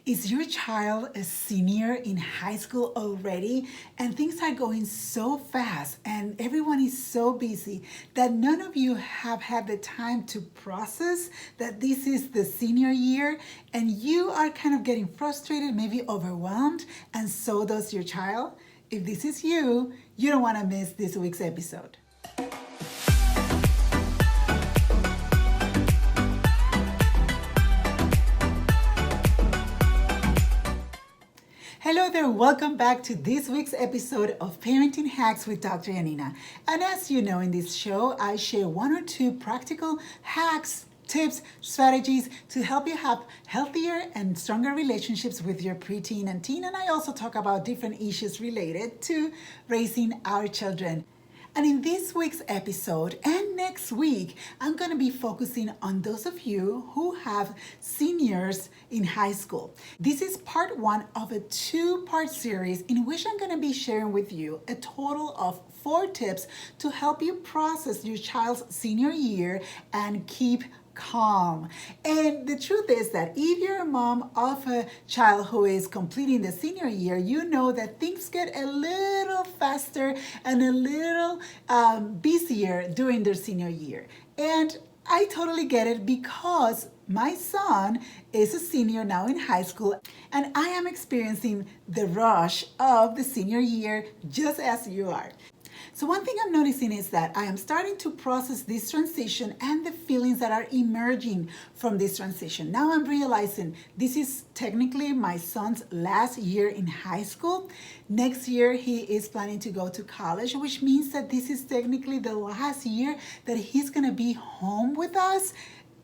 Is your child a senior in high school already? And things are going so fast and everyone is so busy that none of you have had the time to process that this is the senior year and you are kind of getting frustrated, maybe overwhelmed, and so does your child. If this is you, you don't want to miss this week's episode. Hello there, welcome back to this week's episode of Parenting Hacks with Dr. Yanina. And as you know, in this show, I share one or two practical hacks, tips, strategies to help you have healthier and stronger relationships with your preteen and teen. And I also talk about different issues related to raising our children. And in this week's episode and next week, I'm going to be focusing on those of you who have seniors in high school. This is part one of a two-part series in which I'm going to be sharing with you a total of 4 tips to help you process your child's senior year and keep calm. And the truth is that if you're a mom of a child who is completing the senior year, you know that things get a little faster and a little busier during their senior year. And I totally get it because my son is a senior now in high school and I am experiencing the rush of the senior year just as you are. So one thing I'm noticing is that I am starting to process this transition and the feelings that are emerging from this transition. Now I'm realizing this is technically my son's last year in high school. Next year he is planning to go to college, which means that this is technically the last year that he's going to be home with us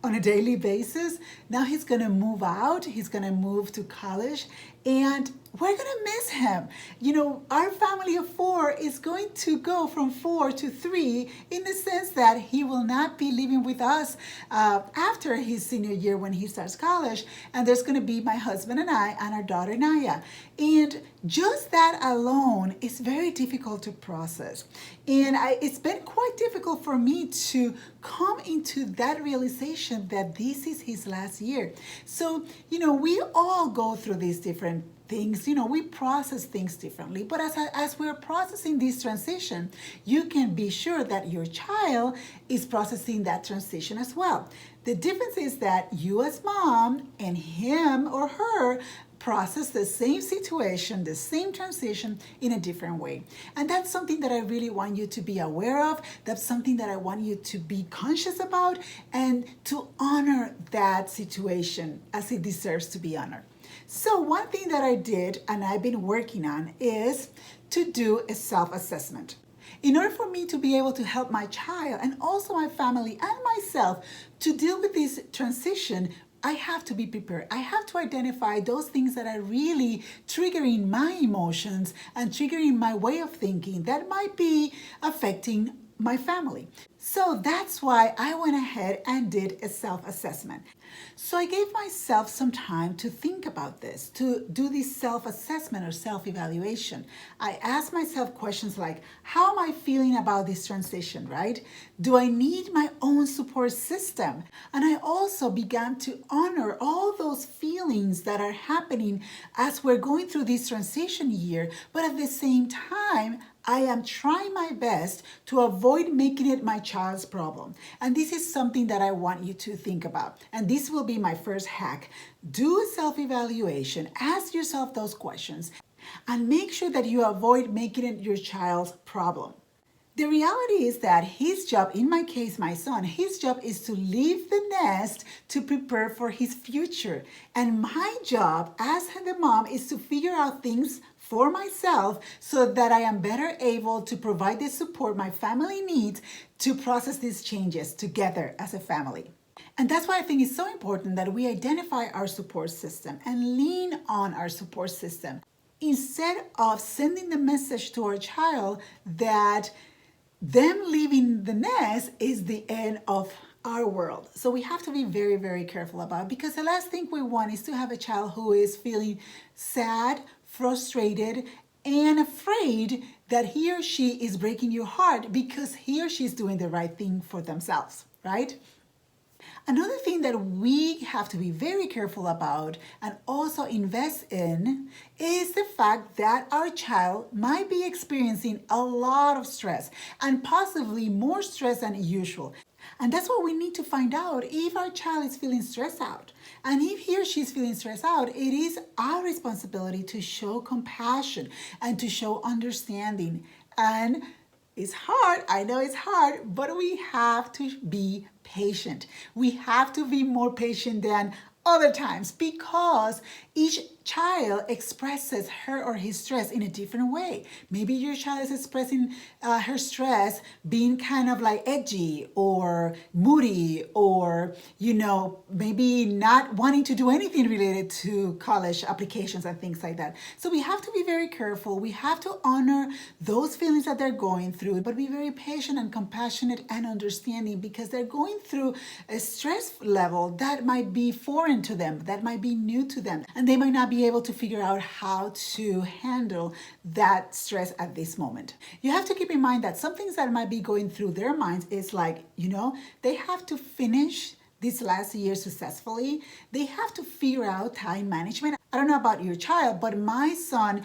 on a daily basis. Now he's going to move out, he's going to move to college, and we're going to miss him. You know, our family of 4 is going to go from 4 to 3 in the sense that he will not be living with us after his senior year when he starts college. And there's going to be my husband and I and our daughter Naya. And just that alone is very difficult to process. And it's been quite difficult for me to come into that realization that this is his last year. So, you know, we all go through these different things, you know, we process things differently. But as we're processing this transition, you can be sure that your child is processing that transition as well. The difference is that you as mom and him or her process the same situation, the same transition in a different way. And that's something that I really want you to be aware of. That's something that I want you to be conscious about and to honor that situation as it deserves to be honored. So one thing that I did and I've been working on is to do a self-assessment. In order for me to be able to help my child and also my family and myself to deal with this transition, I have to be prepared. I have to identify those things that are really triggering my emotions and triggering my way of thinking that might be affecting my family. So that's why I went ahead and did a self-assessment. So I gave myself some time to think about this, to do this self-assessment or self-evaluation. I asked myself questions like, how am I feeling about this transition, right? Do I need my own support system? And I also began to honor all those feelings that are happening as we're going through this transition year, but at the same time, I am trying my best to avoid making it my child's problem. And this is something that I want you to think about. And this will be my first hack. Do a self-evaluation, ask yourself those questions, and make sure that you avoid making it your child's problem. The reality is that his job, in my case, my son, his job is to leave the nest to prepare for his future. And my job as the mom is to figure out things for myself so that I am better able to provide the support my family needs to process these changes together as a family. And that's why I think it's so important that we identify our support system and lean on our support system instead of sending the message to our child that them leaving the nest is the end of our world. So we have to be very, very careful about it, because the last thing we want is to have a child who is feeling sad, frustrated, and afraid that he or she is breaking your heart because he or she is doing the right thing for themselves, right? Another thing that we have to be very careful about and also invest in is the fact that our child might be experiencing a lot of stress and possibly more stress than usual. And that's what we need to find out if our child is feeling stressed out. And if he or she is feeling stressed out, it is our responsibility to show compassion and to show understanding. And it's hard, I know it's hard, but we have to be patient. We have to be more patient than other times because each child expresses her or his stress in a different way. Maybe your child is expressing her stress being kind of like edgy or moody or, maybe not wanting to do anything related to college applications and things like that. So we have to be very careful. We have to honor those feelings that they're going through, but be very patient and compassionate and understanding because they're going through a stress level that might be foreign to them, that might be new to them, and they might not be able to figure out how to handle that stress at this moment. You have to keep in mind that some things that might be going through their minds is like, they have to finish this last year successfully. They have to figure out time management. I don't know about your child, but my son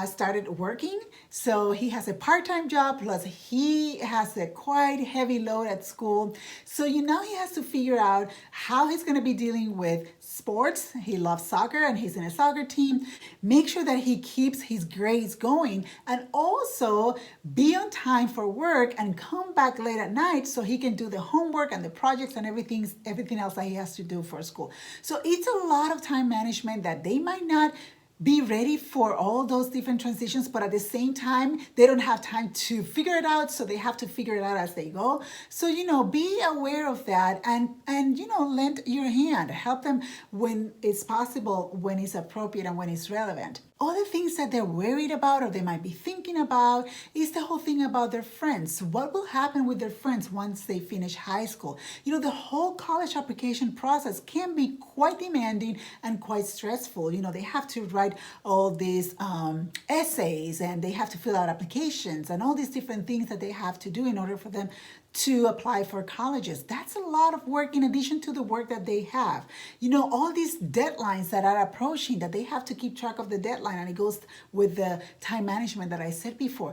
started working. So he has a part-time job, plus he has a quite heavy load at school. So now he has to figure out how he's going to be dealing with sports. He loves soccer and he's in a soccer team. Make sure that he keeps his grades going and also be on time for work and come back late at night so he can do the homework and the projects and everything else that he has to do for school. So it's a lot of time management that they might not be ready for all those different transitions, but at the same time, they don't have time to figure it out, so they have to figure it out as they go. So, be aware of that and lend your hand. Help them when it's possible, when it's appropriate, and when it's relevant. Other things that they're worried about or they might be thinking about is the whole thing about their friends. What will happen with their friends once they finish high school? The whole college application process can be quite demanding and quite stressful. They have to write all these essays and they have to fill out applications and all these different things that they have to do in order for them to apply for colleges. That's a lot of work in addition to the work that they have. All these deadlines that are approaching, that they have to keep track of the deadline, and it goes with the time management that I said before.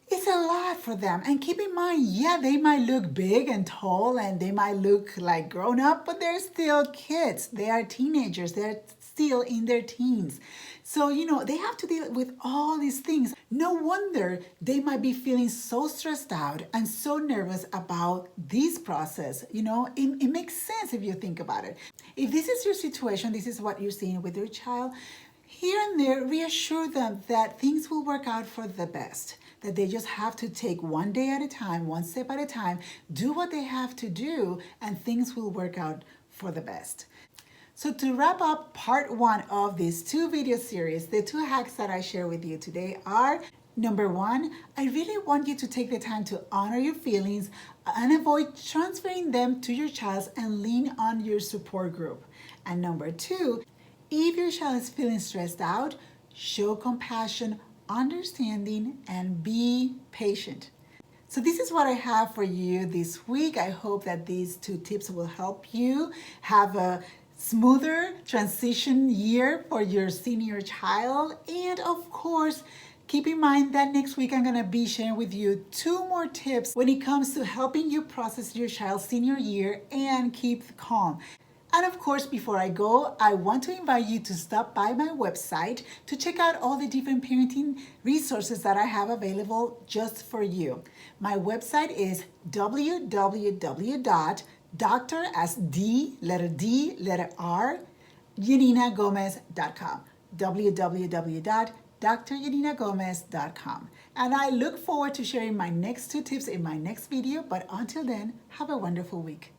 It's a lot for them. And keep in mind, they might look big and tall and they might look like grown up, but they're still kids. They are teenagers. They're still in their teens. So, they have to deal with all these things. No wonder they might be feeling so stressed out and so nervous about this process. It makes sense if you think about it. If this is your situation, this is what you're seeing with your child, here and there, reassure them that things will work out for the best. That they just have to take one day at a time, one step at a time, do what they have to do, and things will work out for the best. So to wrap up part 1 of this 2 video series, the 2 hacks that I share with you today are: number 1, I really want you to take the time to honor your feelings and avoid transferring them to your child and lean on your support group. And number 2, if your child is feeling stressed out, show compassion, understanding, and be patient. So this is what I have for you this week. I hope that these 2 tips will help you have a smoother transition year for your senior child. And of course, keep in mind that next week I'm going to be sharing with you 2 more tips when it comes to helping you process your child's senior year and keep calm. And of course, before I go, I want to invite you to stop by my website to check out all the different parenting resources that I have available just for you. My website is www.Dr. as D, letter R, YaninaGomez.com. www.dryaninagomez.com. And I look forward to sharing my next 2 tips in my next video. But until then, have a wonderful week.